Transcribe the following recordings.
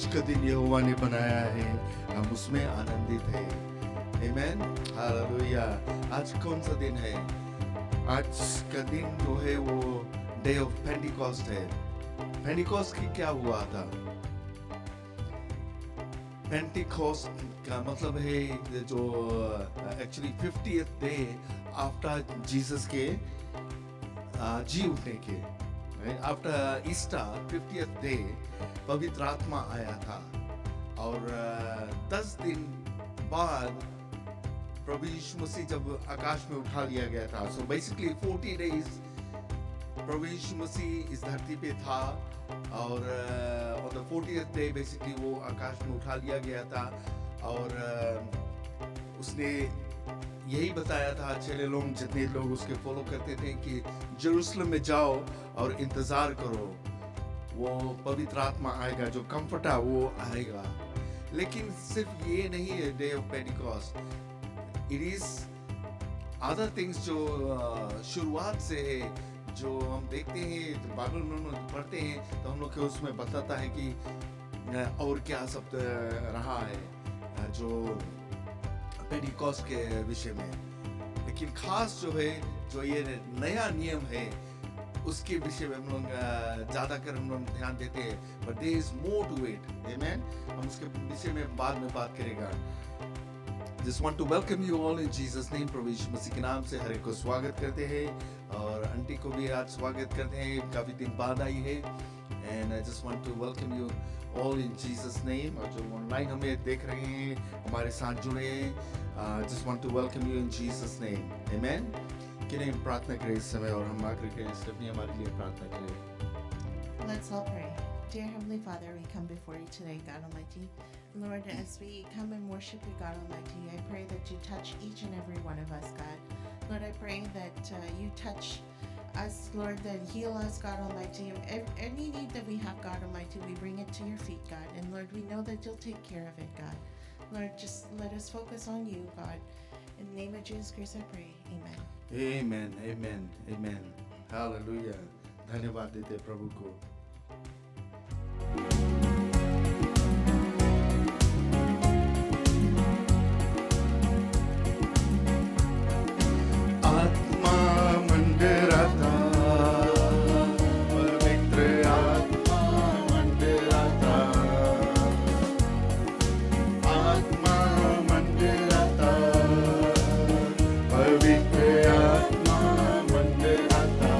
आज का दिन यहोवा ने बनाया है, हम उसमें आनंदित हैं। आमेन, हालेलुया। आज कौन सा दिन है? आज का दिन जो है वो डे ऑफ पेंटिकॉस्ट है। पेंटिकॉस्ट की क्या हुआ था? पेंटिकॉस्ट का मतलब है जो actually 50th day after Jesus के जी उठने के, आफ्टर ईस्टर 50th डे पवित्र आत्मा आया था। और 10 दिन बाद प्रभु यीशु मसीह जब आकाश में उठा लिया गया था। सो बेसिकली 40 डेज प्रभु यीशु मसीह इस धरती पे था और on the 40th day basically वो आकाश में उठा लिया गया था। और उसने यही बताया था, चेले लोग जितने लोग उसके फॉलो करते थे, कि जेरूसलम में जाओ और इंतजार करो, वो पवित्र आत्मा आएगा, जो कंफर्टर वो आएगा। लेकिन सिर्फ ये नहीं है day of Pentecost, it is other things जो शुरुआत से है, जो हम देखते हैं बाइबल में पढ़ते हैं तो हम लोग को उसमें बताता है कि और क्या सब रहा है जो पेंटिकॉस्ट के विषय में। लेकिन खास जो है, जो ये नया नियम है, उसके विषय में हम लोग ज़्यादातर हम लोग ध्यान देते हैं। But there is more to it, amen. हम उसके विषय में बाद में बात करेगा। Just want to welcome you all in Jesus name। प्रभु यीशु मसीह के नाम से हर एक को स्वागत करते हैं और आंटी को भी आज स्वागत करते हैं, काफ़ी दिन बाद आई है। And I just want to welcome you all in Jesus name। और जो ऑनलाइन हमें देख रहे हैं, हमारे साथ जुड़े हैं, just want to welcome you in Jesus name, amen। किन्हें प्रार्थना करें इस समय और हम आखिर करें, स्टेफनी हमारे लिए प्रार्थना करें। Let's all pray. Dear Heavenly Father, we come before you today, God Almighty. Lord, as we come and worship you, God Almighty, I pray that you touch each and every one of us, God. Lord, I pray that you touch us, Lord, that heal us, God Almighty. Any need that we have, God Almighty, we bring it to your feet, God. And Lord, we know that you'll take care of it, God. Lord, just let us focus on you, God. In the name of Jesus Christ, I pray. Amen. Amen, amen, amen, hallelujah. धन्यवाद देते प्रभु को। आत्मा मंदिराता, पवित्र आत्मा मंदिराता, आत्मा मंदिराता, पवित्र आत्मा मंदिराता।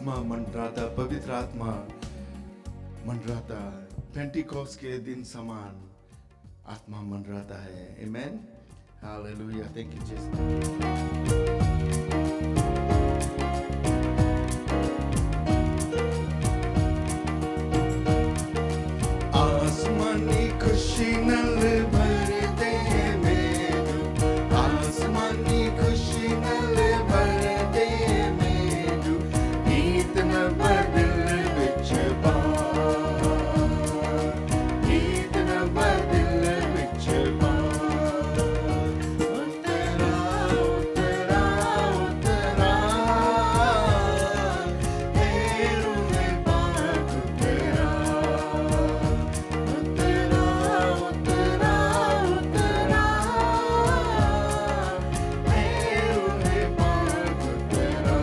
आत्मा मंडराता, पवित्र आत्मा मंडराता, पेंटिकॉस्ट के दिन समान आत्मा मंडराता है। आमेन, हालेलुया, थैंक यू जीसस। आसमानी खुशी नल भर दे मेरू, आसमानी खुशी नल भर दे मेरू, गीत न बदल विच बार, गीत न बदल विच बार। उतरा उतरा उतरा, हे रूहे पाक उतरा, उतरा उतरा उतरा, हे रूहे पाक उतरा।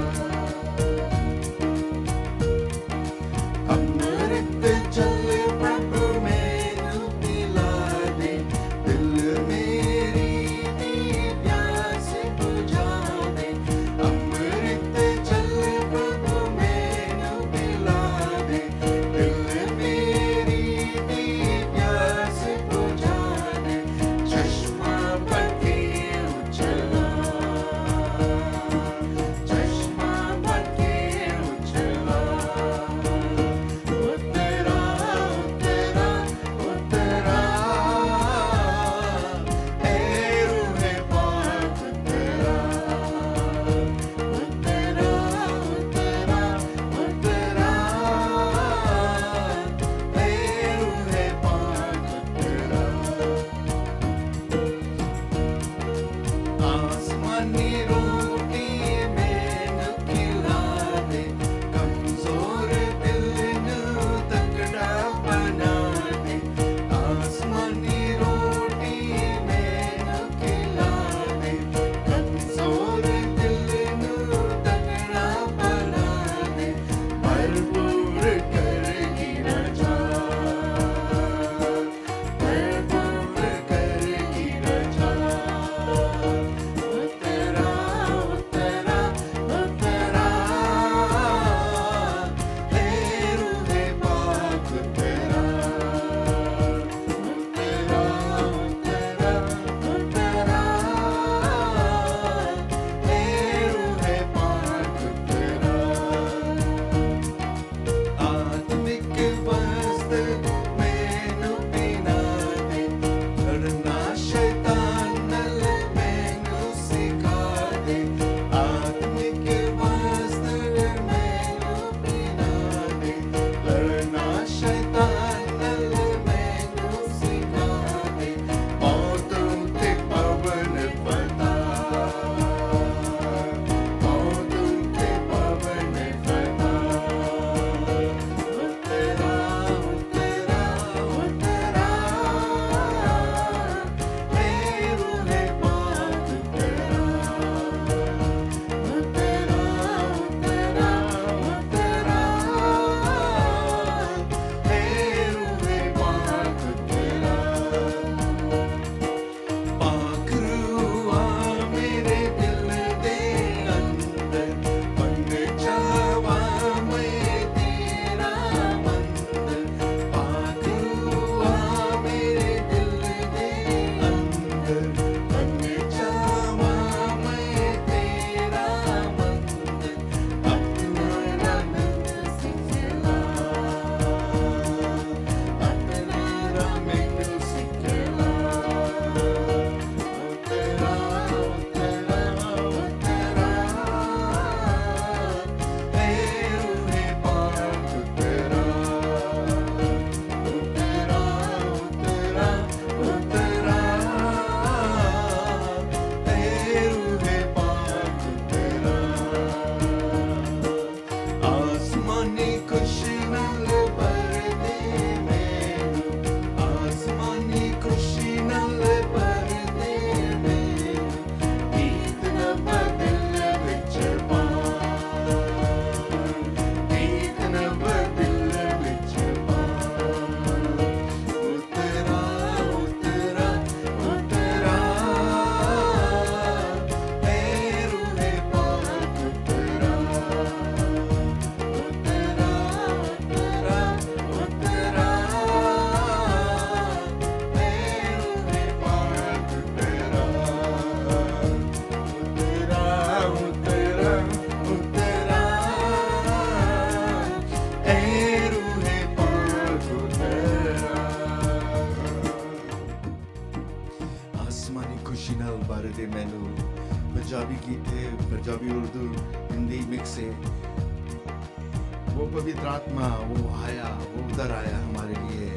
वो पवित्र आत्मा वो आया, वो उधर आया हमारे लिए।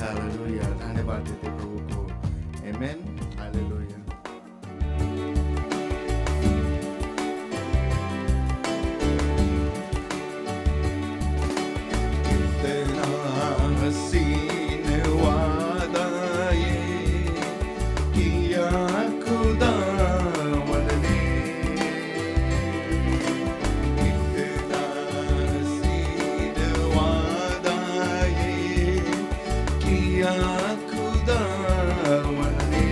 हालेलुया, धन्यवाद देते प्रभु को। आमेन, हालेलुया। कितना हसीन वादा ये किया खुदावन ने, कितना हसीन वादा ये किया खुदावन ने।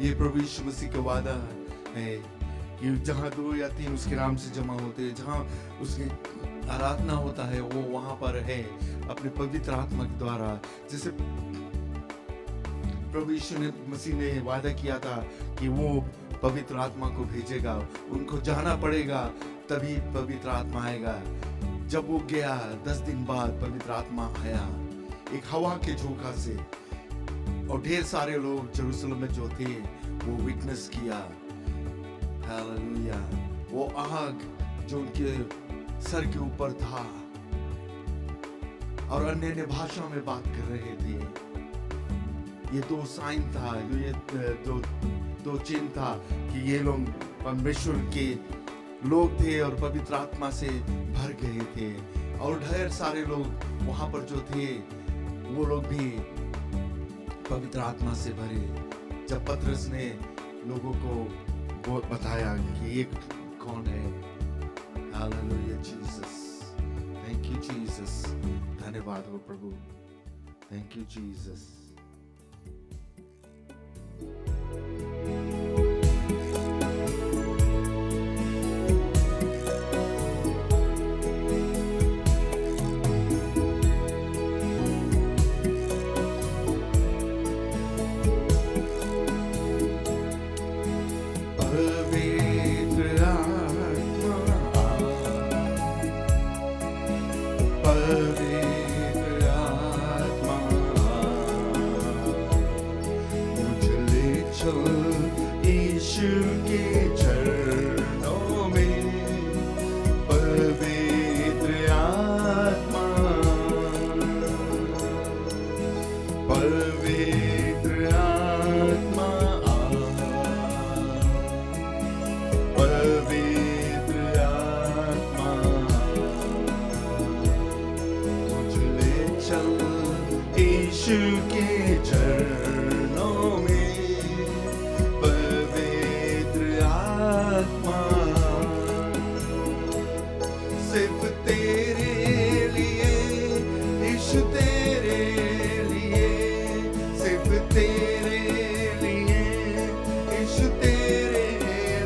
ये प्रभु यीशु मसीह का वादा है कि जहाँ 2 या 3 उसके नाम से जमा होते हैं, जहाँ उसकी आराधना होता है, वो वहाँ पर है अपने पवित्र आत्मा के द्वारा। जैसे प्रभु यीशु ने मसीह ने वादा किया था कि वो पवित्र आत्मा को भेजेगा, उनको जाना पड़ेगा तभी पवित्र आत्मा आएगा। जब वो गया 10 दिन बाद पवित्र आत्मा आया एक हवा के झोंका से, और ढेर सारे लोग यरूशलेम में जो थे वो विटनेस किया। हालेलुया। वो आग जो उनके सर के ऊपर था और अन्य भाषा में बात कर रहे थे, ये 2 साइन था, ये दो चिन्ह था कि ये लोग परमेश्वर के लोग थे और पवित्र आत्मा से भर गए थे। और ढेर सारे लोग वहां पर जो थे वो लोग भी पवित्र आत्मा से भरे। जब पतरस ने लोगों को वो बताया कि ये कौन है। Hallelujah Jesus, thank you Jesus, धन्यवाद हो प्रभु, थैंक यू जीसस। यीशु के चरणों में पवित्र आत्मा, पवित्र आत्मा, पवित्र आत्मा, मुझ ले चल यीशु के चरणों में सिर्फ तेरे लिए, यीशु तेरे लिए, सिर्फ तेरे लिए, यीशु तेरे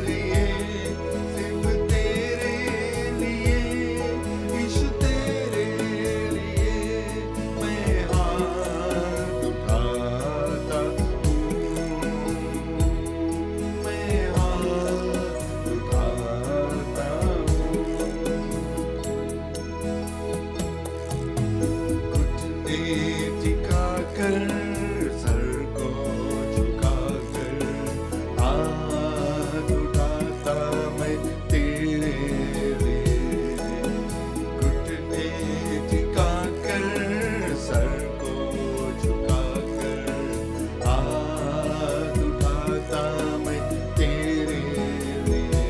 लिए, सिर्फ तेरे लिए, यीशु तेरे लिए मैं हाथ उठाता हूँ, मैं हाथ उठाता हूँ। टिका कर सर को झुका कर हाथ उठाता मैं तेरे लिए। घुटने टिका कर सर को झुका कर हाथ उठाता मैं तेरे लिए।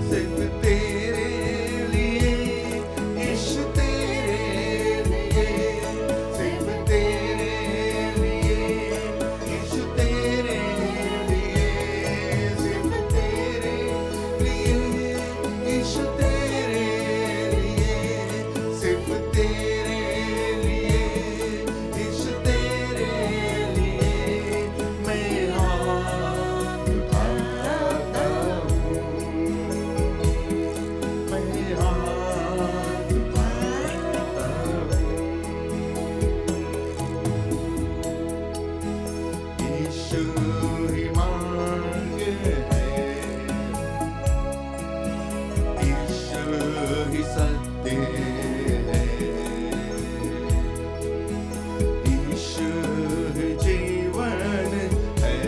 सिर्फ तेरे लिए, यीशु तेरे लिए, सिर्फ तेरे लिए, यीशु तेरे लिए, सिर्फ तेरे लिए, यीशु तेरे लिए, सिर्फ तेरे लिए, यीशु तेरे लिए मैं हाथ उठाता हूँ, मैं हाथ उठाता हूँ। यीशु ही मार्ग है, यीशु ही सत्य है, यीशु ही जीवन है,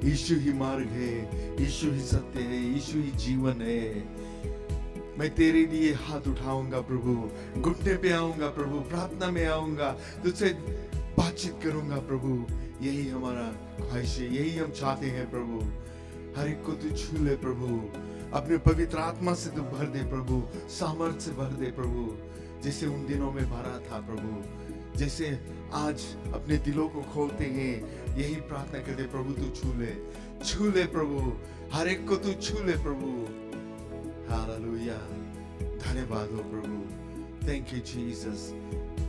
यीशु ही मार्ग है, यीशु ही सत्य है, यीशु ही जीवन है। मैं तेरे लिए हाथ उठाऊंगा प्रभु, घुटने पे आऊंगा प्रभु, प्रार्थना में आऊंगा, तुझसे बातचीत करूंगा प्रभु। यही हमारा ख्वाहिश है, यही हम चाहते हैं प्रभु। हर एक को तू छू ले प्रभु, अपने पवित्र आत्मा से तू भर दे प्रभु, सामर्थ से भर दे प्रभु, जैसे उन दिनों में भरा था प्रभु। जैसे आज अपने दिलों को खोलते हैं, यही प्रार्थना करते प्रभु, तू छू ले प्रभु, हर एक को तू छू ले प्रभु। हालेलुया, धन्यवाद हो प्रभु। Thank you Jesus.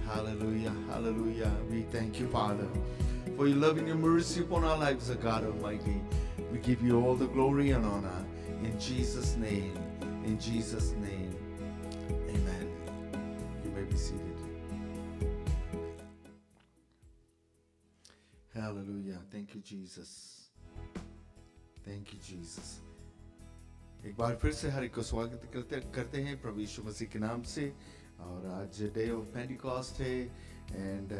Hallelujah, hallelujah. We thank you Father for your love and your mercy upon our lives, O God Almighty. We give you all the glory and honor in Jesus' name. In Jesus' name, Amen. You may be seated. Hallelujah. Thank you Jesus. Thank you Jesus. एक बार फिर से हर एक को स्वागत करते हैं प्रभु यीशु मसीह के नाम से। और आज डे ऑफ पेंटिकॉस्ट है एंड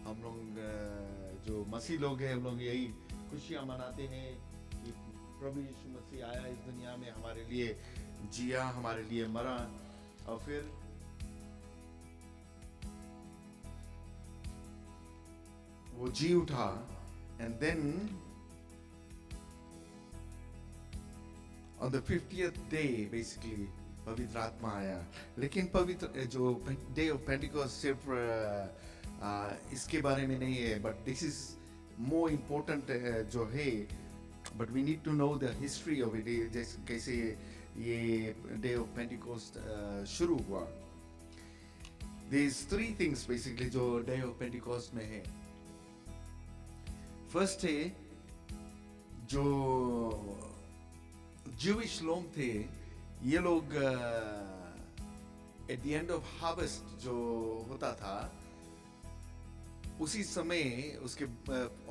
हम लोग जो मसीह लोग हैं हम लोग यही खुशियाँ मनाते हैं कि प्रभु यीशु मसीह आया इस दुनिया में, हमारे लिए जिया, हमारे लिए मरा और फिर वो जी उठा and then on the 50th day basically पवित्र आत्मा आया। लेकिन पवित्र जो डे ऑफ पेंटिकॉस्ट सिर्फ इसके बारे में नहीं है, but this is more important जो है, but we need to know the history of it, जैसे कैसे ये डे ऑफ पेंटिकॉस्ट शुरू हुआ। These three things basically जो डे ऑफ पेंटिकॉस्ट में है। फर्स्ट है जो Jewish लोग थे, ये लोग at the end of harvest जो होता था उसी समय उसके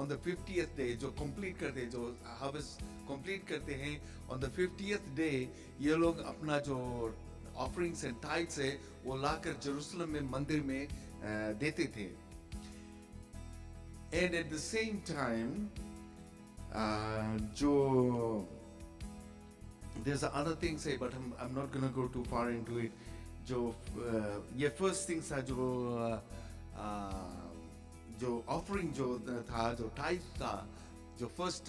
on the 50th day जो complete करते, जो harvest complete करते हैं on the 50th day, ये लोग अपना जो offerings and tithes है वो लाकर जेरूसलम में मंदिर में देते थे। And at the same time जो there's other things say, but I'm not gonna go too far into it. जो ये first things था जो offering जो था, जो tithe था, जो first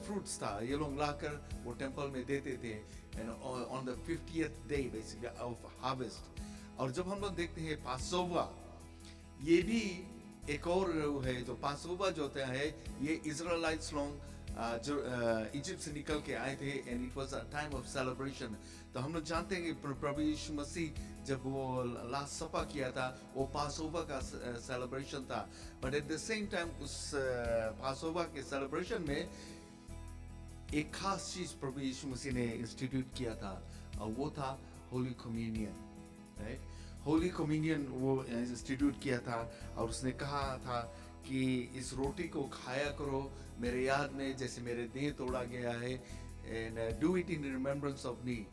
fruits था, ये लोग लाकर वो temple में देते थे and on the 50th day basically of harvest। और जब हम लोग देखते हैं Passover, ये भी एक और है जो Passover जो होता है, ये Israelites लोग जो इजिप्ट से निकल के आए थे and it was a time of celebration. तो हम लोग जानते हैं कि प्रभु यीशु मसीह जब वो लास्ट सपा किया था वो पासओवर का सेलिब्रेशन था, but at the same time उस पासओवर के सेलिब्रेशन में एक खास चीज प्रभु यीशु मसीह ने इंस्टीट्यूट किया था और वो था holy communion, right? Holy communion वो इंस्टीट्यूट किया था और उसने कहा था कि इस रोटी को खाया करो मेरे याद में, जैसे मेरे देह तोड़ा गया है, and do it in remembrance of मी।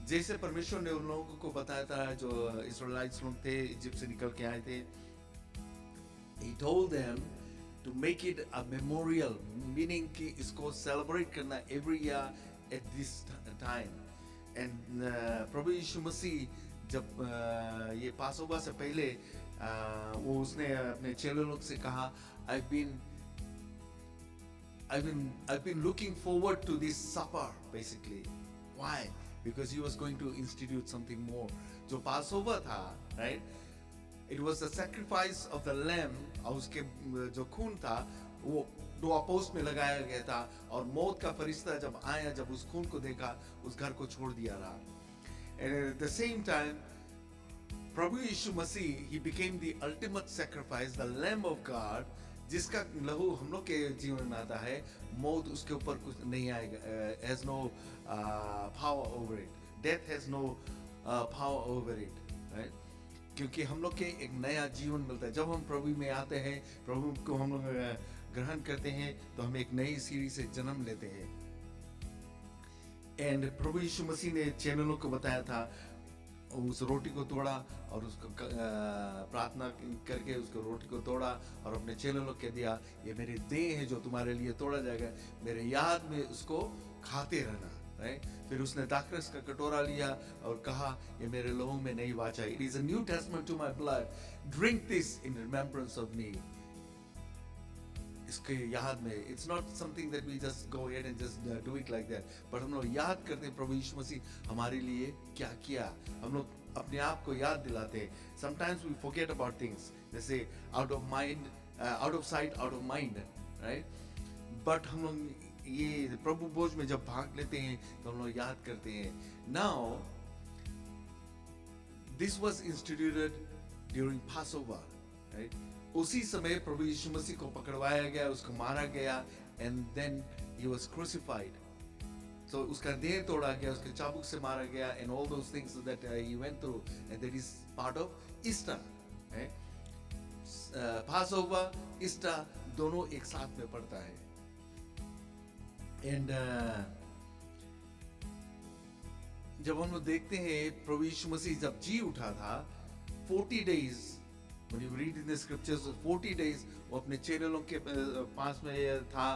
जैसे परमेश्वर ने उन लोगों को बताया था जो इस्राएलाइट्स लोग थे, इजिप्ट से निकल के आए थे, he told them to make it a memorial, meaning कि इसको celebrate करना every year at this time। and प्रभु यीशु मसीह जब ये पासोवर से पहले वो उसने अपने चेलों लोग से कहा, I've been looking forward to this supper basically. Why? Because he was going to institute something more. जो Passover था, right? It was the sacrifice of the lamb, और उसके जो खून था वो दो पोस्ट में लगाया गया था और मौत का फरिश्ता जब आया, जब उस खून को देखा, उस घर को छोड़ दिया रहा। And at the same time, Prabhu Yeshu Masih, he became the ultimate sacrifice, the Lamb of God, जिसका लहू हम लोग के जीवन में आता है, मौत उसके ऊपर कुछ नहीं आएगा, has no power over it, death has no power over it, right? क्योंकि हम लोग के एक नया जीवन मिलता है जब हम प्रभु में आते हैं, प्रभु को हम लोग ग्रहण करते हैं, तो हम एक नई सीढ़ी से जन्म लेते हैं। एंड प्रभु यीशु मसीह ने चैनलों को बताया था, उस रोटी को तोड़ा और उसको प्रार्थना करके उसको रोटी को तोड़ा और अपने चेलों लोग कह दिया, ये मेरी देह है जो तुम्हारे लिए तोड़ा जाएगा, मेरे याद में उसको खाते रहना। राइट? फिर उसने दाखरस का कटोरा लिया और कहा, ये मेरे लहू में नई वाचा, it is a new testament to my blood, drink this in remembrance of me. इसके याद में, it's not something that we just go ahead and just do it like that, but हम लोग याद करते हैं प्रभु यीशु मसीह हमारे लिए क्या किया। हम लोग अपने आप को याद दिलाते हैं। Sometimes we forget about things, जैसे out of mind, out of sight out of mind, right? But हम लोग ये प्रभु भोज में जब भाग लेते हैं तो हम लोग याद करते हैं। Now this was instituted during Passover, right? उसी समय प्रभु यीशु मसीह को पकड़वाया गया, उसको मारा गया, and then he was crucified. So उसका देह तोड़ा गया, उसके चाबुक से मारा गया, and all those things that he went through, and that is part of Easter, right? Passover, Easter दोनों एक साथ में पड़ता है। And जब हम लोग देखते हैं प्रभु यीशु मसीह जब जी उठा था, 40 days, when you read in the scriptures, 40 days वो अपने चेलों के पास में था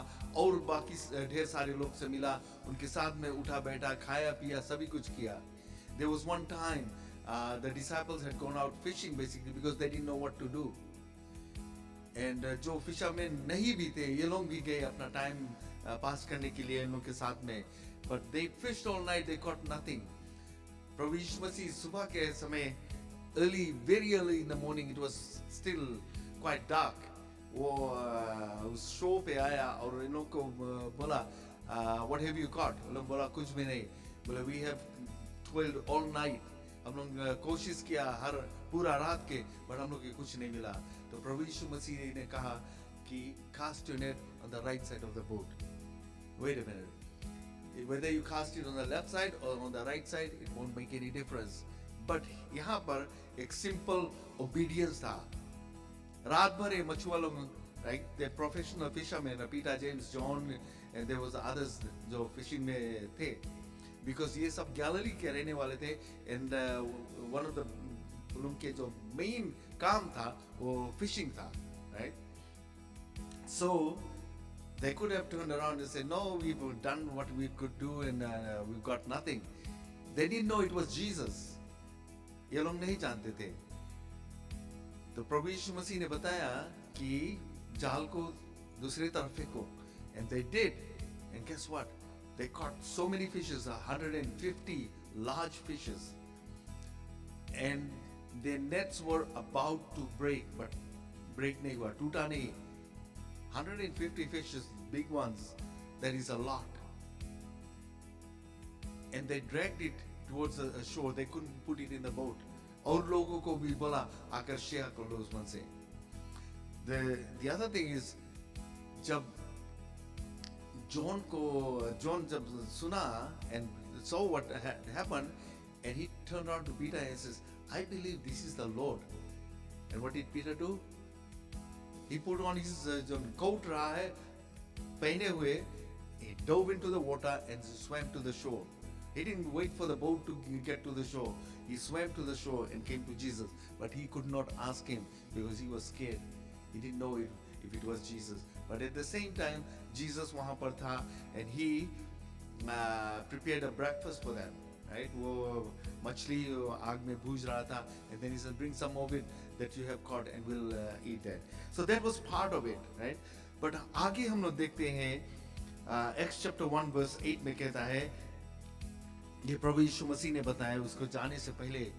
और बाकी ढेर सारे लोग से मिला, उनके साथ में उठा बैठा, खाया पिया, सभी कुछ किया। There was one time the disciples had gone out fishing basically because they didn't know what to do. And जो फिशरमैन नहीं भी थे, ये लोग भी गए अपना टाइम पास करने के लिए इन लोग के साथ में, but they fished all night, they caught nothing. प्रभु यीशु मसीह सुबह के समय very early in the morning, it was still quite dark, वो उस शो पे आया और इन लोग को बोला, what have you caught? उन लोग बोला कुछ भी नहीं। बोला we have toiled all night, हम लोग कोशिश किया हर पूरा रात के, बट हम लोग को कुछ नहीं मिला। तो प्रभु यीशु मसीह ने कहा कि cast your net on the right side of the boat. Wait a minute, whether you cast it on the left side or on the right side, it won't make any difference. But यहाँ पर एक simple obedience था। रात भर ये मछुआ लोग, right, they professional fisherman, Peter, James, John, and there was others जो फिशिंग में थे, बिकॉज ये सब गैलिली के रहने वाले थे, एंड वन ऑफ द उनके जो मेन काम था वो फिशिंग था, right? So they could have turned around and said, no, we've done what we could do and we've got nothing. They didn't know it was Jesus. ये लोग नहीं जानते थे। तो प्रभु यीशु मसीह ने बताया कि जाल को दूसरी तरफ फेंको, and they did, and guess what? They caught so many fishes, 150 large fishes, and their nets were about to break, but break नहीं हुआ, टूटा नहीं। 150 fishes, big ones, that is a lot, and they dragged it towards the shore. They couldn't put it in the boat. और लोगों को भी बोला आकर शेयर कर लो उसमें से। The other thing is, जब जॉन जब सुना and saw what had happened, and he turned around to Peter and says, I believe this is the Lord. And what did Peter do? He put on his जो coat रहा है पहने हुए, he dove into the water and swam to the shore. He didn't wait for the boat to get to the shore. He swam to the shore and came to Jesus, but he could not ask him because he was scared. He didn't know if it was Jesus. But at the same time, Jesus वहाँ पर था, and he prepared a breakfast for them. Right? वो मछली आग में भूज रहा था, and then he said, bring some of it that you have caught and we'll eat that. So that was part of it, right? But आगे हम लोग देखते हैं Acts chapter 1 verse 8 में कहता है, ये प्रभु यीशु मसीह ने बताया उसको जाने से पहले,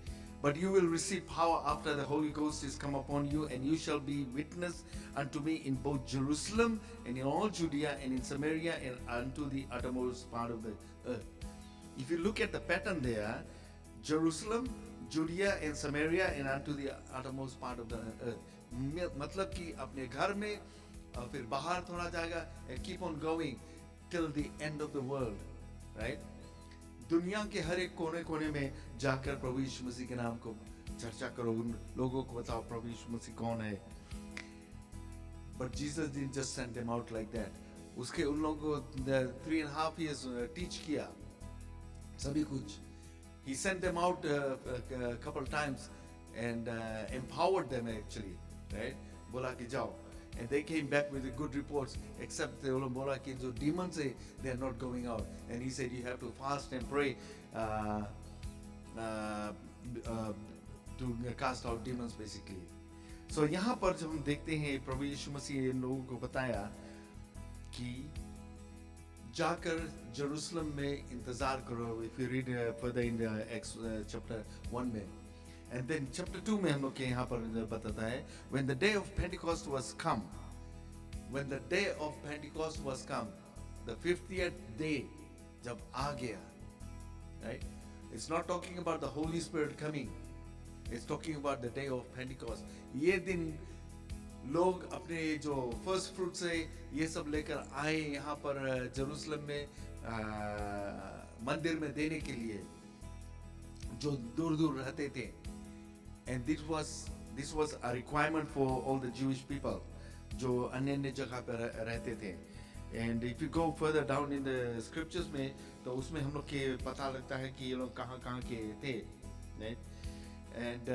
but you will receive power after the Holy Ghost is come upon you, and you shall be witness unto me in both Jerusalem and in all Judea and in Samaria and unto the uttermost part of the earth. If you look at the pattern there, Jerusalem, Judea and Samaria and unto the uttermost part of the earth, मतलब कि अपने घर में और फिर बाहर थोड़ा जाएगा, and keep on going till the end of the world, right? दुनिया के हर एक कोने कोने में जाकर प्रभु यीशु मसीह के नाम को चर्चा करो, उन लोगों को बताओ प्रभु यीशु मसीह कौन है। But Jesus didn't just send them out like that. उसके उन लोगों को 3.5 years teach किया सभी कुछ, He sent them out a couple times and empowered them actually, right? बोला कि जाओ. And they came back with the good reports, except they बोला कि जो demons है, they are not going out. And he said you have to fast and pray to cast out demons basically. So यहाँ पर जब हम देखते हैं प्रभु यीशु मसीह इन लोगों को बताया कि जाकर जेरूशलम में इंतजार करो. If you read further in Acts chapter 1 में, and then chapter 2 में हम लोग के यहाँ पर बताता है when the day of Pentecost was come, when the day of Pentecost was come, the 50th day जब आ गया, right? It's not talking about the Holy Spirit coming. It's talking about the day of Pentecost. ये दिन लोग अपने जो first fruit से ये सब लेकर आए यहाँ पर जेरूशलम में मंदिर में देने के लिए, जो दूर दूर रहते थे. And this was a requirement for all the Jewish people जो अन्य अन्य जगह पर रहते थे. And if you go further down in the scriptures में, तो उसमें हम लोग के पता लगता है कि ये लोग कहाँ कहाँ के थे, right? And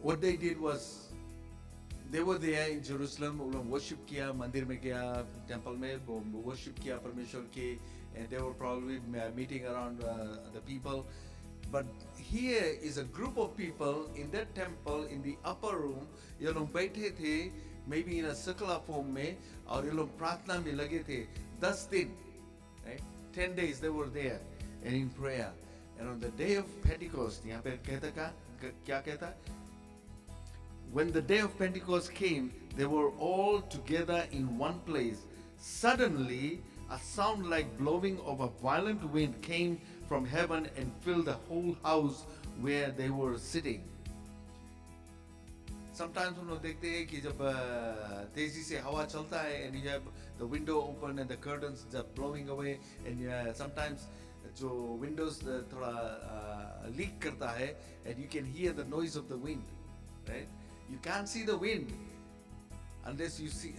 what they did was they were there in Jerusalem. उन्होंने worship किया, मंदिर में गया, temple में worship किया परमेश्वर के, and they were probably meeting around the people. But here is a group of people in that temple in the upper room. ये लोग बैठे थे, maybe in a circular form में, और ये लोग प्रार्थना में लगे थे 10 दिन, right? 10 days they were there and in prayer. And on the day of Pentecost, यहाँ पे कहता क्या कहता? When the day of Pentecost came, they were all together in one place. Suddenly, a sound like blowing of a violent wind came from heaven and filled the whole house where they were sitting. Sometimes हम लोग देखते हैं कि जब तेजी से हवा चलता है and you have the window open and the curtains just blowing away, and sometimes जो windows थोड़ा leak करता है and you can hear the noise of the wind, right? You can't see the wind unless you see.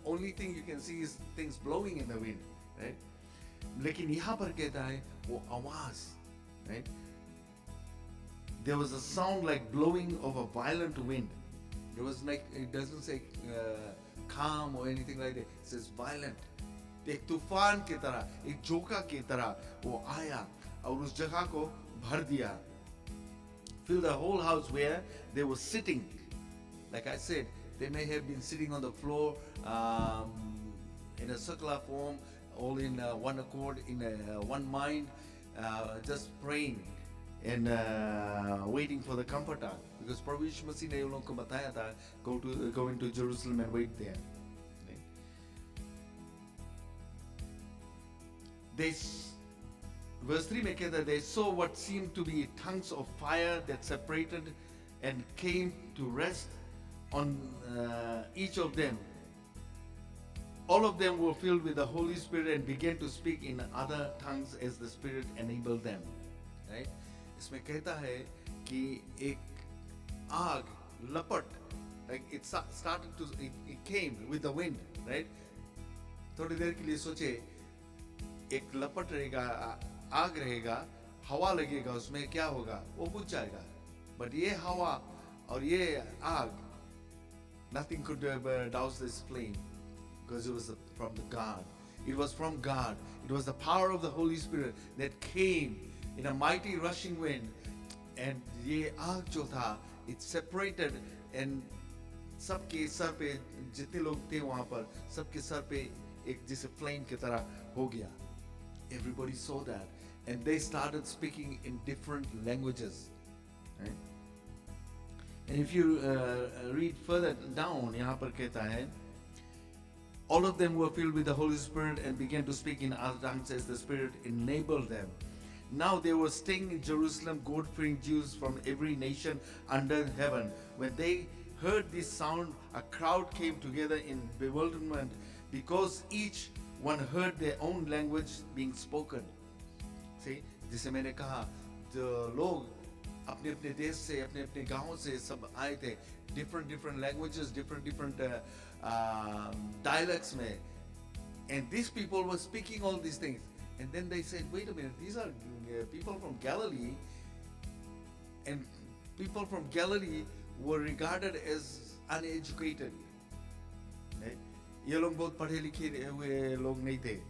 Only thing you can see is things blowing in the wind, right? लेकिन यहाँ पर कहता है वो आवाज, right? There was a sound like blowing of a violent wind. It was like, it doesn't say calm or anything like that. It says violent. एक तूफान की तरह, एक झोंका की तरह वो आया और उस जगह को भर दिया. Fill the whole house where they were sitting. Like I said, they may have been sitting on the floor in a circular form, all in one accord, in one mind, just praying and waiting for the Comforter. Because Prabhu Yishu Masih ने उन लोगों को बताया था, go into Jerusalem and wait there. Verse 3 में कहता है, they saw what seemed to be tongues of fire that separated and came to rest on each of them. All of them were filled with the Holy Spirit and began to speak in other tongues as the Spirit enabled them. Right? इसमें कहता है कि एक आग लपट, like it started to, it came with the wind, right? थोड़ी देर के लिए सोचे एक लपट रहेगा, आग रहेगा, हवा लगेगा, उसमें क्या होगा? वो बुझ जाएगा. But ये हवा और ये आग, nothing could douse this flame because it was from the God. It was from God. It was the power of the Holy Spirit that came in a mighty rushing wind, and ये आग जो था, it separated, and सबके sir पे जितने लोग थे वहाँ पर, सबके सर पे एक जैसे flame की तरह हो गया. Everybody saw that, and they started speaking in different languages. Right? And if you read further down, यहाँ पर कहता है, all of them were filled with the Holy Spirit and began to speak in other tongues as the Spirit enabled them. Now they were staying in Jerusalem, God-fearing Jews from every nation under heaven. When they heard this sound, a crowd came together in bewilderment because each one heard their own language being spoken. See, जिसे मैंने कहा, जो लोग अपने अपने देश से, अपने अपने गांव से सब आए थे, different languages, different dialects में. And these people were speaking all these things. And then they said, wait a minute, these are people from Galilee, and people from Galilee were regarded as uneducated. Right? ये लोग बहुत पढ़े लिखे हुए लोग नहीं थे,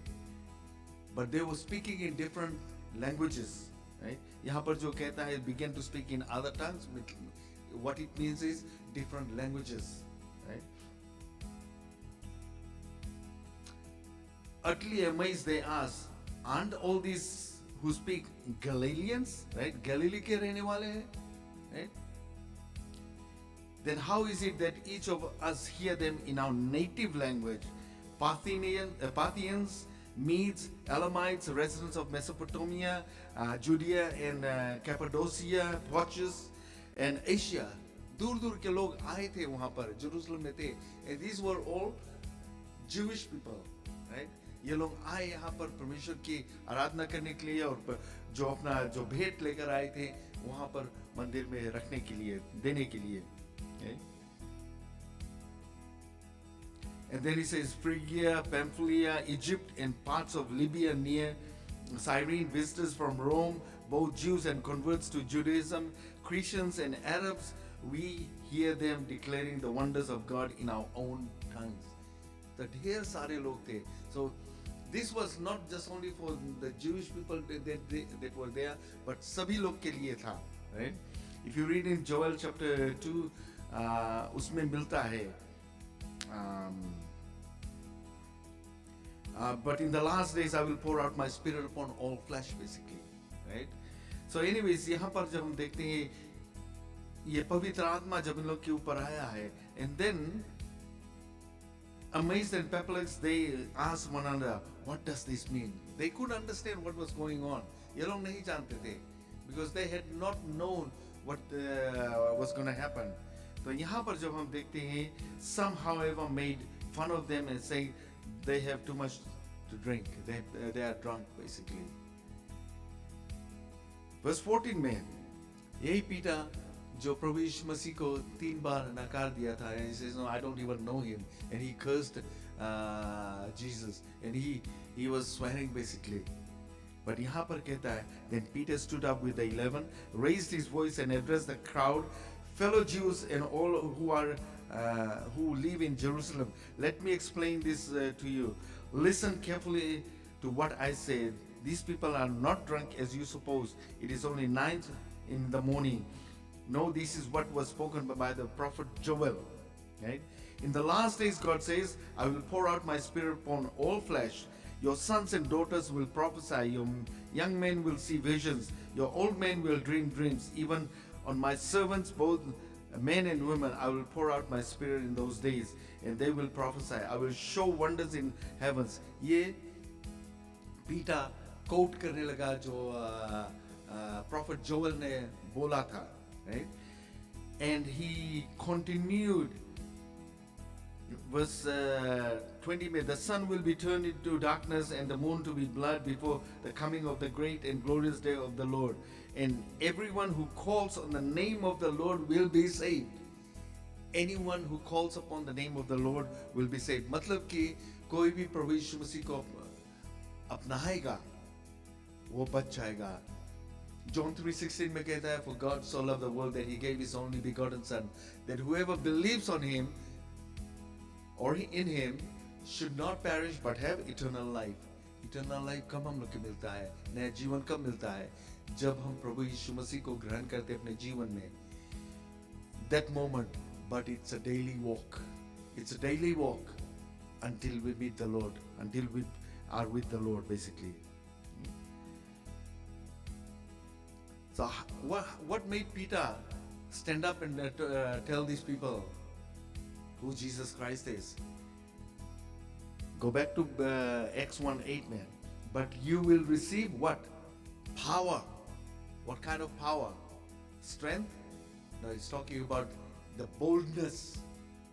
but they were speaking in different languages. Right? यहाँ पर जो कहता है began to speak in other tongues, what it means is different languages. Right? Utterly amazed, they asked, aren't all these who speak Galileans? Right? Galilee के रहने वाले हैं. Right? Then how is it that each of us hear them in our native language? Parthians, Medes, Elamites, residents of Mesopotamia, Judea and Cappadocia, Pontus and Asia. दूर दूर के लोग आए थे वहाँ पर, जेरूसलम में थे. And these were all Jewish people, right? ये लोग आए यहाँ पर परमेश्वर की आराधना करने के लिए, और जो अपना जो भेंट लेकर आए थे वहाँ पर मंदिर में रखने के लिए, देने के लिए. Okay? And then he says Phrygia, Pamphylia, Egypt, and parts of Libya near Cyrene, visitors from Rome, both Jews and converts to Judaism, Christians and Arabs, we hear them declaring the wonders of God in our own tongues. The ढेर सारे लोग थे. So this was not just only for the Jewish people that were there, but सभी लोग के लिए था. Right? If you read in Joel chapter 2, उसमें मिलता है. But in the last days I will pour out my spirit upon all flesh, basically, right? So anyways, यहाँ पर जब हम देखते हैं ये पवित्र आत्मा जब इन लोग के ऊपर आया है, and then amazed and perplexed they asked one another, what does this mean? They couldn't understand what was going on. ये लोग नहीं जानते थे, because they had not known what was going to happen. तो यहाँ पर जब हम देखते हैं, some however made fun of them and saying they have too much to drink. They are drunk, basically. Verse 14 में यही पीटा जो प्रभु यीशु मसीह को 3 बार नकार दिया था. And he says, no, I don't even know him. And he cursed Jesus. And he was swearing, basically. But यहाँ पर कहता है, then Peter stood up with the 11, raised his voice and addressed the crowd, fellow Jews and all who live in Jerusalem. Let me explain this to you. Listen carefully to what I said. These people are not drunk as you suppose. It is only 9 in the morning. No, this is what was spoken by the prophet Joel. Right? In the last days, God says, I will pour out my spirit upon all flesh. Your sons and daughters will prophesy. Your young men will see visions. Your old men will dream dreams. Even on my servants, both men and women, I will pour out my spirit in those days, and they will prophesy. I will show wonders in heavens. ये पीटा coat करने लगा जो prophet Joel ने बोला था, right? And he continued. Verse 20, the sun will be turned into darkness and the moon to be blood before the coming of the great and glorious day of the Lord. And everyone who calls on the name of the Lord will be saved. Anyone who calls upon the name of the Lord will be saved. मतलब कि कोई भी प्रभु यीशु मसीह को अपनाएगा वो बच जाएगा. John 3:16 में कहता है, for God so loved the world that he gave his only begotten son, that whoever believes on him or in him should not perish but have eternal life. Eternal life कब हम लोग को मिलता है, नया जीवन कब मिलता है, जब हम प्रभु यीशु मसीह को ग्रहण करते अपने जीवन में. That moment, but it's a daily walk. It's a daily walk until we meet the Lord, until we are with the Lord, basically. So what made Peter stand up and tell these people who Jesus Christ is? Go back to Acts 1:8, man. But you will receive what? Power. What kind of power? Strength? No, it's talking about the boldness.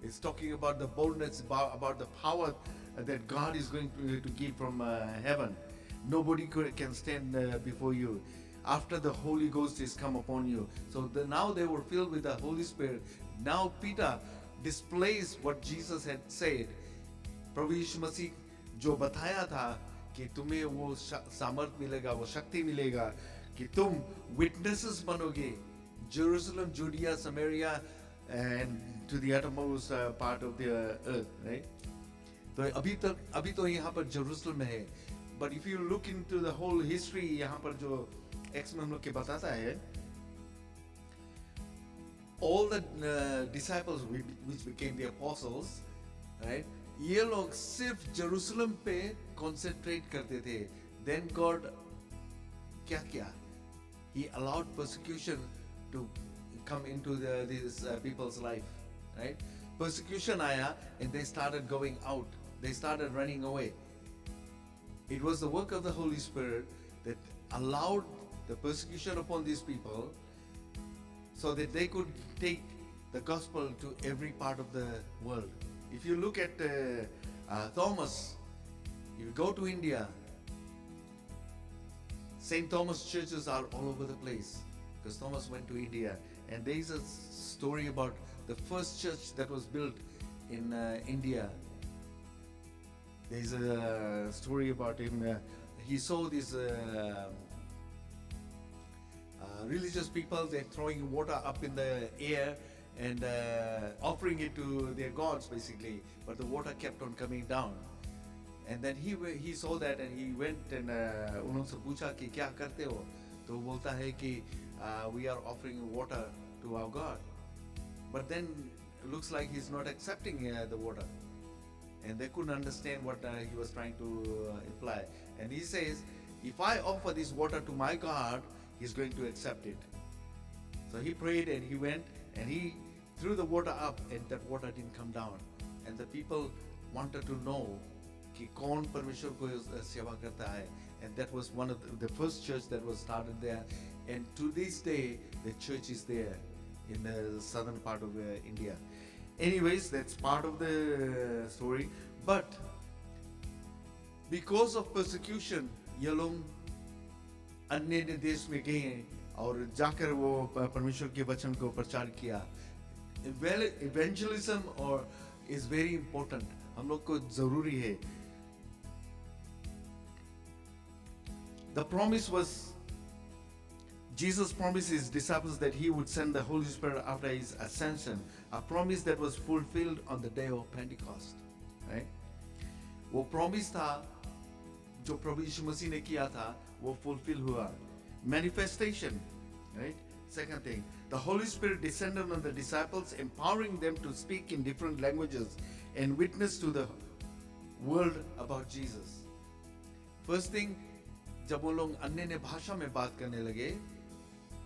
It's talking about the boldness, about the power that God is going to give from heaven. Nobody can stand before you. after the Holy Ghost is come upon you. So now they were filled with the Holy Spirit. Now Peter displays what Jesus had said. प्रभु यीशु मसीह जो बताया था कि तुम्हें वो सामर्थ मिलेगा, वो शक्ति मिलेगा कि तुम witnesses बनोगे, Jerusalem, Judea, Samaria, and to the uttermost part of the earth, right? तो अभी तो यहाँ पर जेरूसलम में है, but if you look into the whole history, यहाँ पर जो एक्स में हम लोग के बताता है, all the disciples which became the apostles, right? ये लोग सिर्फ जेरूसलम पे concentrate करते थे. Then God क्या किया? He allowed persecution to come into these people's life, right? Persecution आया and they started going out. They started running away. It was the work of the Holy Spirit that allowed the persecution upon these people so that they could take the gospel to every part of the world. If you look at Thomas, you go to India, St. Thomas churches are all over the place because Thomas went to India. And there is a story about the first church that was built in India. There is a story about him. He saw these religious people, they're throwing water up in the air and offering it to their gods basically, but the water kept on coming down. And then he saw that and he went and उन्होंने पूछा कि क्या करते हो? तो वो बोलता है कि we are offering water to our God. But then it looks like he's not accepting the water. And they couldn't understand what he was trying to imply. And he says, if I offer this water to my God, he's going to accept it. So he prayed and he went and he threw the water up and that water didn't come down. And the people wanted to know कि कौन परमेश्वर को सेवा करता है. And that was one of the first church that was started there. And to this day, the church is there in the southern part of India. Anyways, that's part of the story. But because of persecution, ये लोग अन्य देश में गए और जाकर वो परमेश्वर के वचन को प्रचार किया. Evangelism is very important. हम लोग को जरूरी है. The promise was, Jesus promised his disciples that he would send the Holy Spirit after his ascension, a promise that was fulfilled on the day of Pentecost, right? वो promise था जो प्रभु यीशु मसीह ने किया था वो fulfill हुआ. Manifestation, right? Second thing, the Holy Spirit descended on the disciples, empowering them to speak in different languages and witness to the world about Jesus. First thing, जब वो लोग अन्य भाषा में बात करने लगे,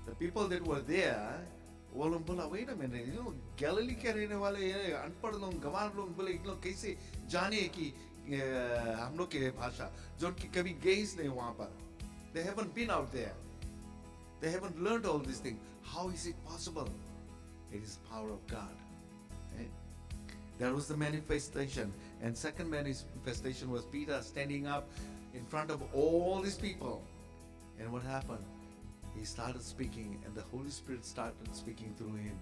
the people that were there, वो लोग बोला, wait a minute, you know, Galilei के रहने वाले अनपढ़ लोग, गंवार लोग बोले, इन लोग कैसे जाने कि हम लोग के भाषा, जो कि कभी गए नहीं वहाँ पर, they haven't been out there, they haven't learned all these things. How is it possible? It is power of God. Right? That was the manifestation. And second manifestation was Peter standing up in front of all these people. And what happened? He started speaking and the Holy Spirit started speaking through him.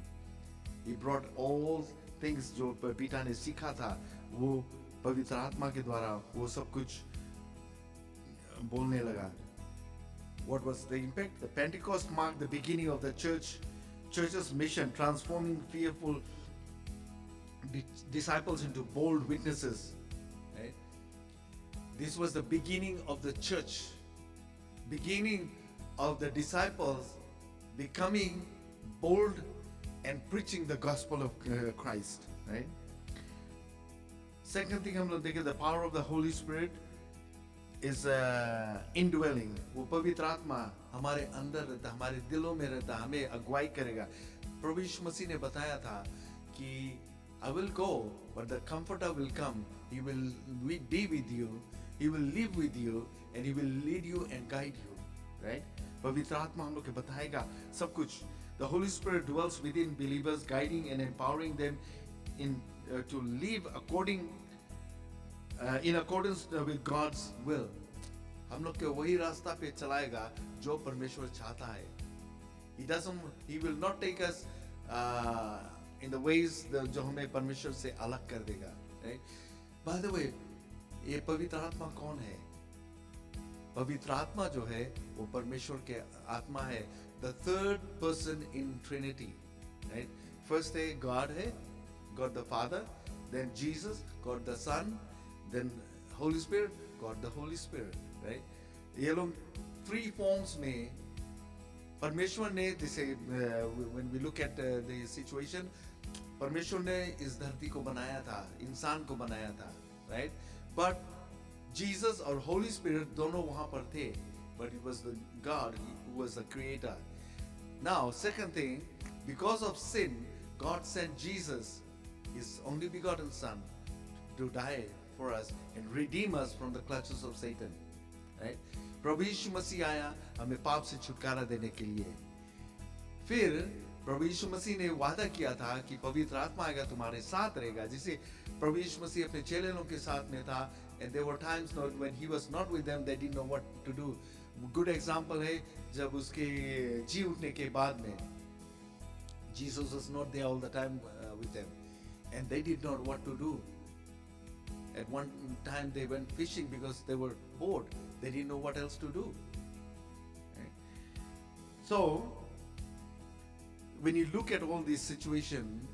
He brought all things जो Peter ने सीखा था वो पवित्र आत्मा के द्वारा वो सब कुछ बोलने लगा. What was the impact? The Pentecost marked the beginning of the church's mission, transforming fearful disciples into bold witnesses. Right? This was the beginning of the church, beginning of the disciples becoming bold and preaching the gospel of Christ. Right? Second thing हम लोग देखें, the power of the Holy Spirit is indwelling. वो पवित्र आत्मा हमारे अंदर रहता, हमारे दिलों में रहता, हमें अगुवाई करेगा. प्रभु यीशु मसीह ने बताया था कि I will go, but the Comforter will come. He will be with you. He will live with you, and he will lead you and guide you. Right? पवित्र आत्मा हम लोग के बताएगा सब कुछ. The Holy Spirit dwells within believers, guiding and empowering them to live in accordance with God's will. हम लोग के वही रास्ता पे चलाएगा जो परमेश्वर चाहता है. He will not take us in the ways जो हमें परमेश्वर से अलग कर देगा. Right? By the way, ये पवित्र आत्मा कौन है? पवित्र आत्मा जो है वो परमेश्वर के आत्मा है. The third person in Trinity. Right? First है God the Father, then Jesus, God the Son, then Holy Spirit, God the Holy Spirit. Right? ये लोग three forms में परमेश्वर ने जैसे when we look at the situation, परमेश्वर ने इस धरती को बनाया था, इंसान को बनाया था, right? But Jesus और Holy Spirit दोनों वहाँ पर थे, but it was the God who was the creator. Now, second thing, because of sin, God sent Jesus, His only begotten Son, to die for us and redeem us from the clutches of Satan, right? प्रभु यीशु मसीह आया हमें पाप से छुटकारा देने के लिए. फिर प्रभु यीशु मसीह ने वादा किया था कि पवित्र आत्मा आएगा, तुम्हारे साथ रहेगा. जैसे प्रभु यीशु मसीह अपने चेलों के साथ में था, and there were times when he was not with them, they didn't know what to do. Good example है जब उसके जी उठने के बाद में Jesus was not there all the time with them, and they did not know what to do. At one time they went fishing because they were bored. They didn't know what else to do. Right? So, when you look at all this situation,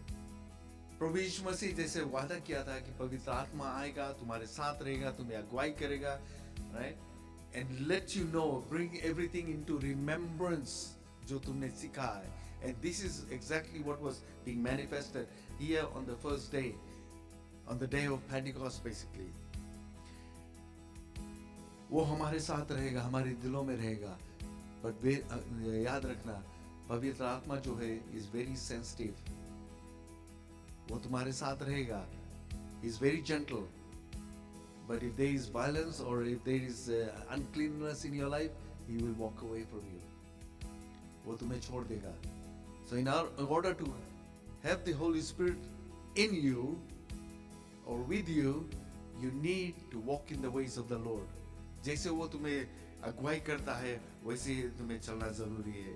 प्रभु यीशु मसीह जैसे वादा किया था कि पवित्र आत्मा आएगा, तुम्हारे साथ रहेगा, तुम्हें अगुवाई करेगा, right? And let you know, bring everything into remembrance जो तुमने सीखा है. And this is exactly what was being manifested here on the first day, on the day of Pentecost basically. वो हमारे साथ रहेगा, हमारे दिलों में रहेगा. But याद रखना, पवित्र आत्मा जो है is very sensitive. वो तुम्हारे साथ रहेगा. He's very gentle. But if there is violence or if there is uncleanness in your life, he will walk away from you. वो तुम्हें छोड़ देगा. So in order to have the Holy Spirit in you or with you, you need to walk in the ways of the Lord. जैसे वो तुम्हें अगुवाई करता है, वैसे तुम्हें चलना जरूरी है.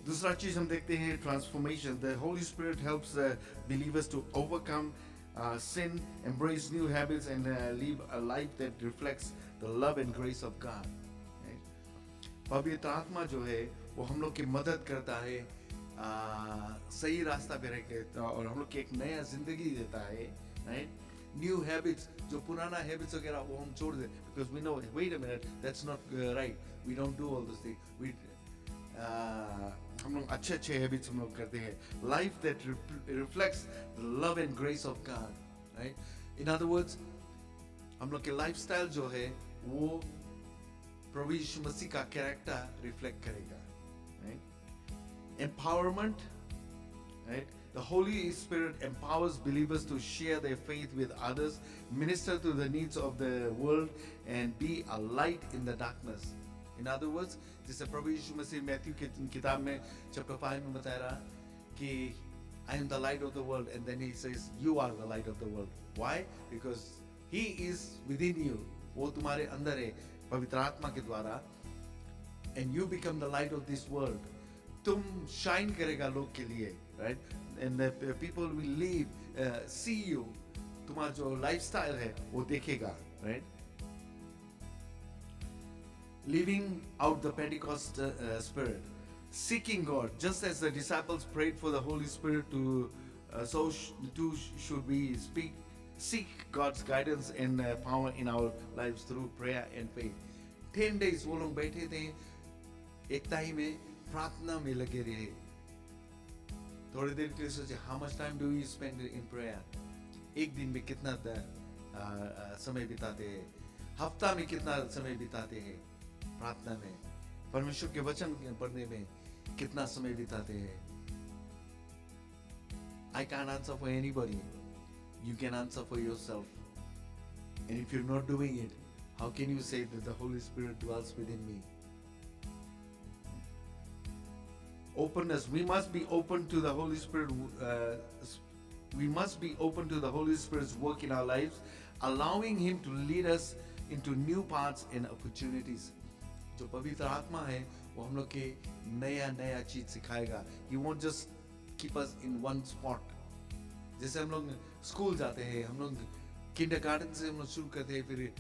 दूसरा चीज हम देखते हैं, transformation. The Holy Spirit helps believers to overcome sin, embrace new habits, and live a life that reflects the love and grace of God. पवित्र आत्मा जो है वो हम लोग की मदद करता है सही रास्ता पे रह के, और हम लोग की एक नया जिंदगी देता है, right? New habits, जो पुराना habits वगैरह वो हम छोड़ दे, because we know, wait a minute, that's not right. We don't do all those things. हम लोग अच्छे habits हम लोग करते हैं. Life that reflects the love and grace of God, right? In other words, हम लोग के lifestyle जो है वो प्रभु यीशु मसीह का character reflect करेगा, right? Empowerment, right? The Holy Spirit empowers believers to share their faith with others, minister to the needs of the world, and be a light in the darkness. In other words, जैसे प्रभु यीशु मसीह Matthew की किताब में chapter 5 में बताया रहा कि I am the light of the world, and then he says you are the light of the world. Why? Because he is within you. वो तुम्हारे अंदर है पवित्र आत्मा के द्वारा, and you become the light of this world. तुम shine करेगा लोग के लिए, right? And the people will live, see you. तुम्हारा जो lifestyle है वो देखेगा, right? Living out the Pentecost spirit, seeking God, just as the disciples prayed for the Holy Spirit to, so too should we seek God's guidance and power in our lives through prayer and faith. 10 days वो लोग बैठे थे, एकताई में प्रार्थना में लगे रहे. थोड़ी देर के लिए सोचे, how much time do we spend in prayer? एक दिन में कितना समय बिताते हैं, हफ्ता में कितना समय बिताते हैं प्रार्थना में, परमेश्वर के वचन पढ़ने में कितना समय बिताते हैं. I can't answer for anybody. You can answer for yourself. And if you're not doing it, how can you say that the Holy Spirit dwells within me? Openness. We must be open to the Holy Spirit. We must be open to the Holy Spirit's work in our lives. allowing him to lead us into new paths and opportunities. जो पवित्र आत्मा है वो हम लोग के नया नया चीज सिखाएगा. He won't just keep us in one spot. जैसे हम लोग स्कूल जाते हैं, हम लोग किंडरगार्टन से हम लोग शुरू करते हैं, फिर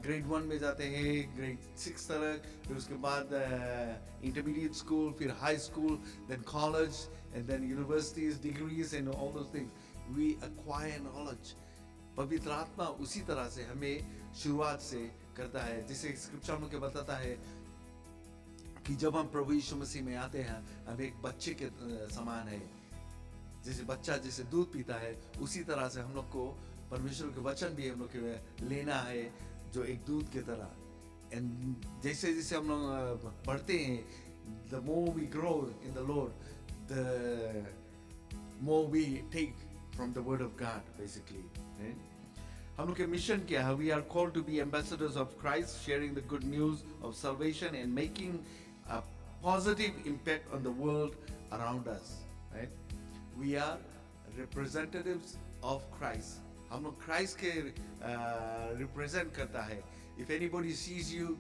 ग्रेड 1 में जाते हैं, ग्रेड 6 तक, फिर उसके बाद इंटरमीडिएट स्कूल, फिर high school, then college, and then universities, degrees and all those things. We acquire knowledge. पवित्र आत्मा उसी तरह से हमें शुरुआत से करता है. जैसे स्क्रिप्चर में बताता है कि जब हम प्रभु यीशु मसीह में आते हैं, हम एक बच्चे के समान है. जैसे बच्चा जैसे दूध पीता है, उसी तरह से हम लोग को परमेश्वर के वचन भी हम लोग के लेना है, जो एक दूध की तरह. एंड जैसे जैसे हम लोग बढ़ते हैं, the more we grow in the Lord, the more we take from the word of God, basically. Right? हम लोग के मिशन क्या है? We are called to be ambassadors of Christ, sharing the good news of salvation and making a positive impact on the world around us. Right? We are representatives of Christ. हम लोग Christ के represent करता है. If anybody sees you,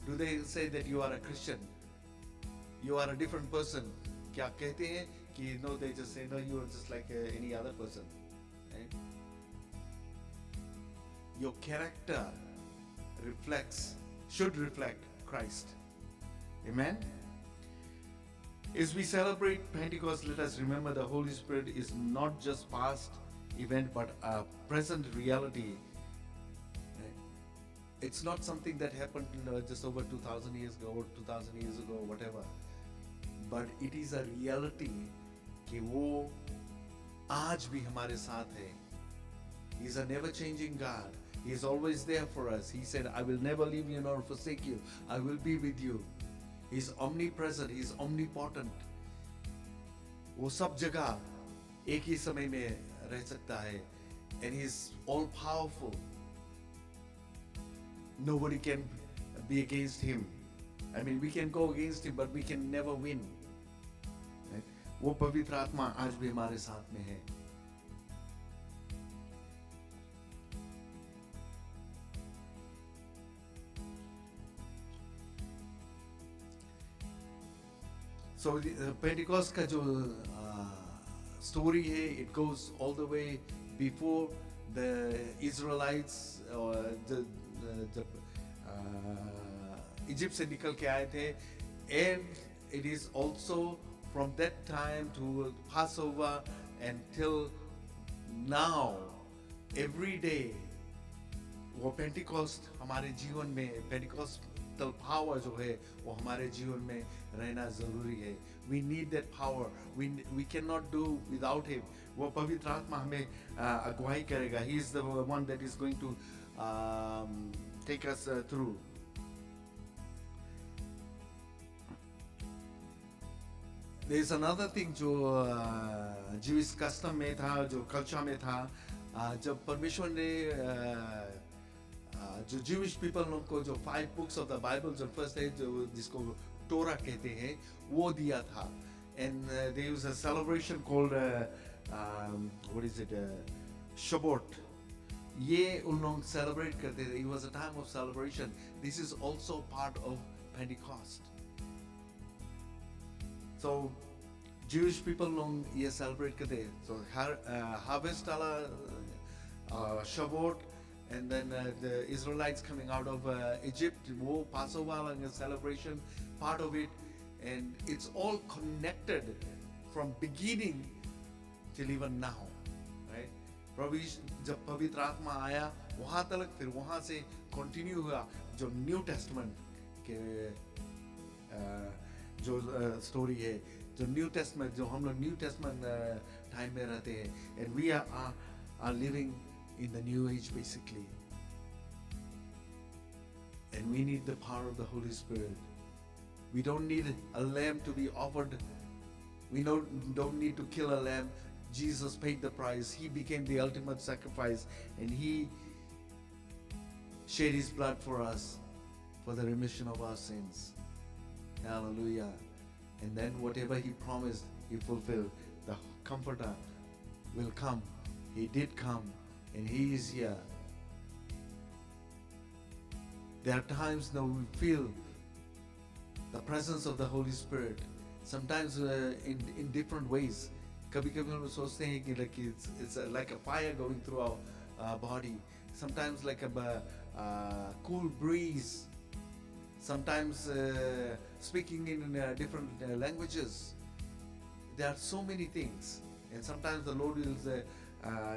do they say that you are a Christian? You are a different person. क्या कहते हैं कि no, they just say no, you are just like any other person. Right? Your character should reflect Christ. Amen? As we celebrate Pentecost, let us remember the Holy Spirit is not just past event but a present reality. It's not something that happened just over 2,000 years ago or 2,000 years ago, whatever. But it is a reality कि वो आज भी हमारे साथ है. He is a never-changing God. He is always there for us. He said, I will never leave you nor forsake you. I will be with you. He is omnipresent. He is omnipotent. वो सब जगह एक ही समय में रह सकता है. And He is all-powerful. Nobody can be against Him. I mean, we can go against Him, but we can never win. Right? वो पवित्र आत्मा आज भी हमारे साथ में है. So Pentecost का जो story है, it goes all the way before the Israelites जब इजिप्ट से निकल के आए थे, and it is also from that time to Passover until now, every day वो पेंटिकॉस्ट हमारे जीवन में, पेंटिकॉस्टल पावर जो है वो हमारे जीवन में रहना जरूरी है. We need that power. We cannot do without Him. वो पवित्र आत्मा हमें अगुवाई करेगा. He is the one that is going to take us through. There is another thing जो Jewish custom में था, जो culture में था, जब परमेश्वर ने जो Jewish people लोग को जो 5 books of the Bible जो first है, जो जिसको टोरा कहते हैं, वो दिया था. And there was a celebration called what is it, Shavuot. ये उन लोग celebrate करते थे. It was a time of celebration. This is also part of Pentecost. So Jewish people लोग ये celebrate करते हैं. So harvest वाला Shavuot, and then the Israelites coming out of Egypt, वो Passover वाला celebration, part of it, and it's all connected from beginning till even now, right? प्रभु जब पवित्र आत्मा आया वहाँ तक, फिर वहाँ से continue हुआ जो New Testament के जो story है, जो New Testament, जो हम लोग New Testament time में रहते हैं, and we are living in the new age basically, and we need the power of the Holy Spirit. We don't need a lamb to be offered. We don't need to kill a lamb. Jesus paid the price. He became the ultimate sacrifice, and He shed His blood for us for the remission of our sins. Hallelujah. And then whatever He promised, He fulfilled. The Comforter will come. He did come, and He is here. There are times now we feel the presence of the Holy Spirit. Sometimes in different ways. कभी-कभी हम सोचते हैं कि like it's like a fire going through our body. Sometimes like a cool breeze. Sometimes speaking in different languages. There are so many things, and sometimes the Lord will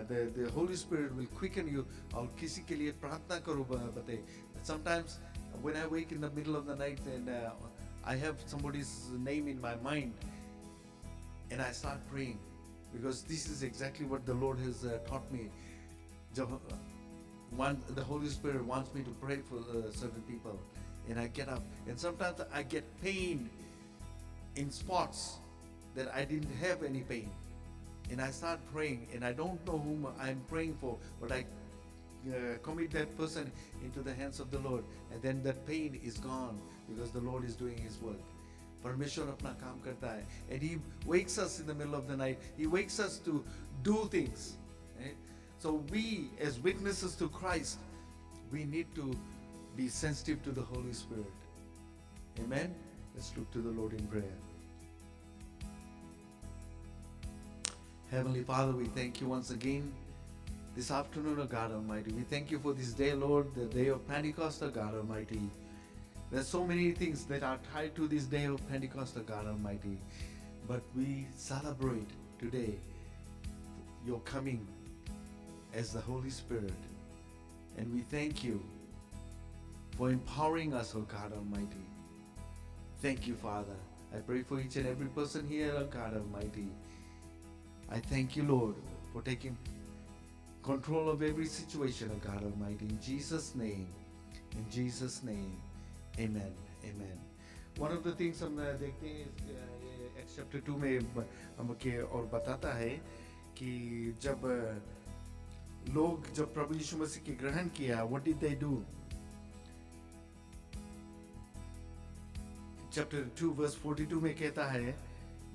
the Holy Spirit will quicken you. और किसी के लिए प्रार्थना करो बते. Sometimes when I wake in the middle of the night and I have somebody's name in my mind, and I start praying, because this is exactly what the Lord has taught me. The Holy Spirit wants me to pray for certain people, and I get up, and sometimes I get pain in spots that I didn't have any pain, and I start praying, and I don't know whom I'm praying for, but I commit that person into the hands of the Lord, and then that pain is gone because the Lord is doing His work. परमेश्वर अपना काम करता है, and He wakes us in the middle of the night. He wakes us to do things. Right? So we, as witnesses to Christ, we need to be sensitive to the Holy Spirit. Amen. Let's look to the Lord in prayer. Heavenly Father, we thank you once again this afternoon, O God Almighty. We thank you for this day, Lord, the day of Pentecost, O God Almighty. There's so many things that are tied to this day of Pentecost, O God Almighty. But we celebrate today your coming as the Holy Spirit. And we thank you for empowering us, O God Almighty. Thank you, Father. I pray for each and every person here, O God Almighty. I thank you, Lord, for taking control of every situation, O God Almighty. In Jesus' name, Amen. Amen. One of the things हम देखते हैं Acts chapter 2 में हमके और बताता है कि जब लोग जब प्रभु यीशु मसीह के ग्रहण किया, what did they do? Chapter 2 verse 42 में कहता है,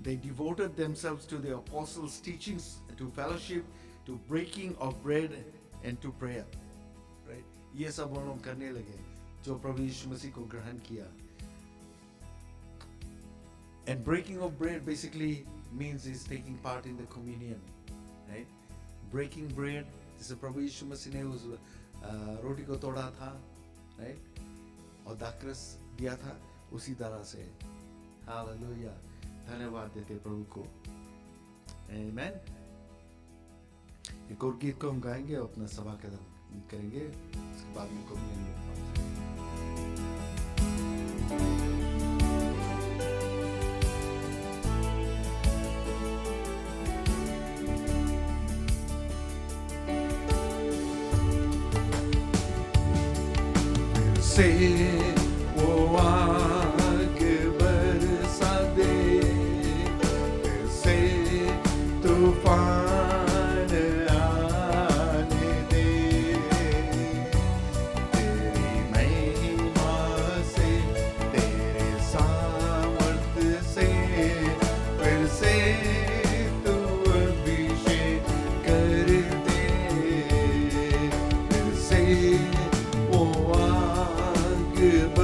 they devoted themselves to the apostles' teachings, to fellowship, to breaking of bread, and to prayer. Right? ये सब वो लोग करने लगे जो प्रभु यीशु मसीह को ग्रहण किया. And breaking of bread basically means is taking part in the communion, right? Breaking bread, जैसे प्रभु यीशु मसीह ने उस रोटी को तोड़ा था, right? और दाखरस दिया था, उसी तरह से. Hallelujah. धन्यवाद देते प्रभु को. Amen. एक और गीत को हम गाएंगे और अपना सभा करेंगे. उसके बाद में communion. से वो आग बरसा दे, से तूफान आने दे, तेरी महिमा से, तेरे सामर्थ्य से, फिर से तू अभिषेक कर दे, फिर से वो give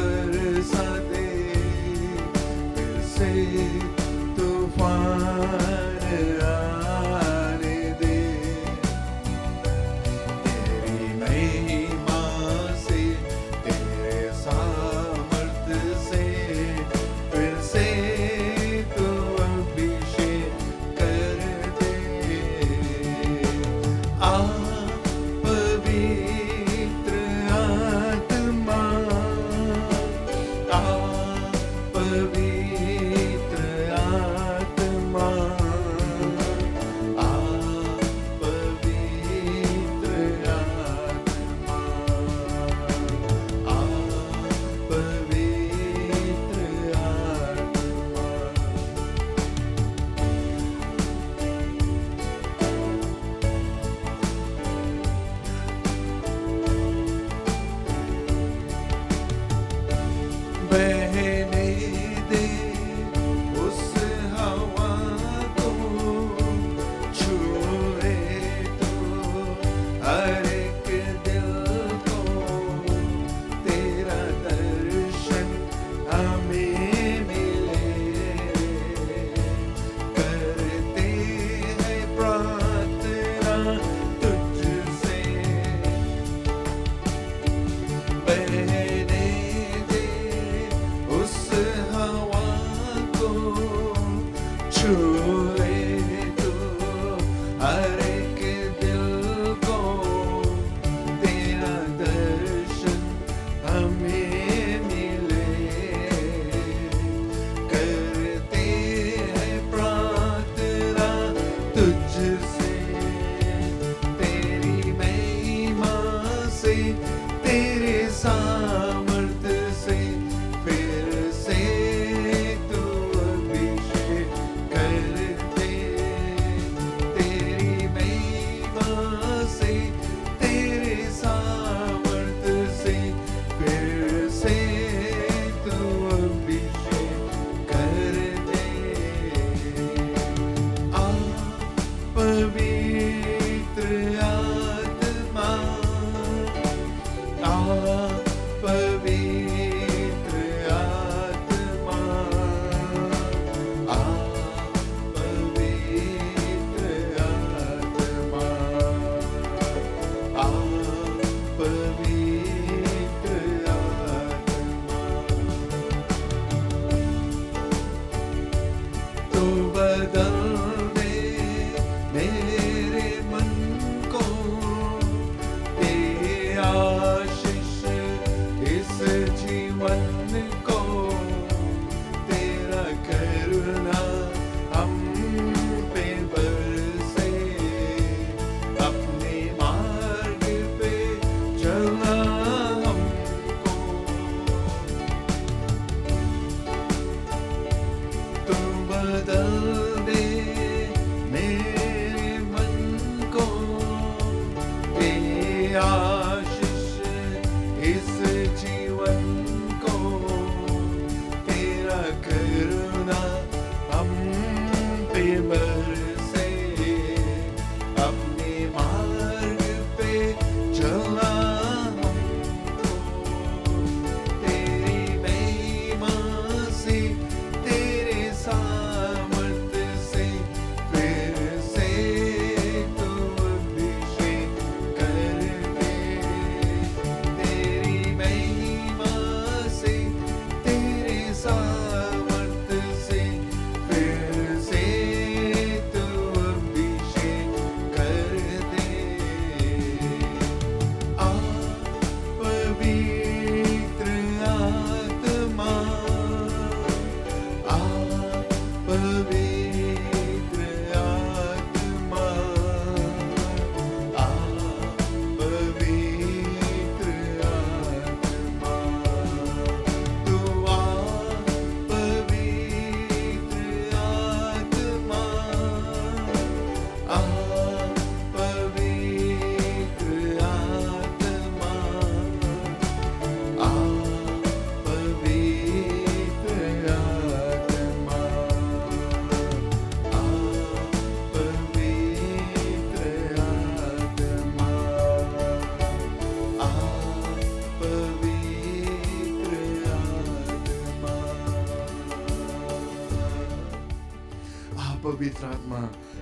पवित्र आत्मा,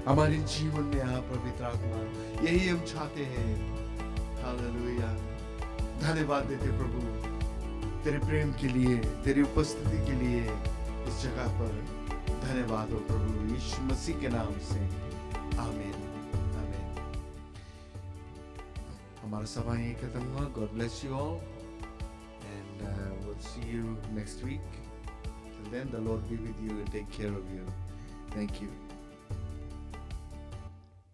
हमारे जीवन में आ पवित्र आत्मा, यही हम चाहते हैं। हालेलुया। धन्यवाद देते प्रभु तेरे प्रेम के लिए, तेरी उपस्थिति के लिए इस जगह पर। धन्यवाद हो प्रभु यीशु मसीह के नाम से, आमीन आमीन। हमारा सभा यहीं खत्म हुआ। God bless you all and we'll see you next week. Till then, the Lord be with you and take care of you. Thank you.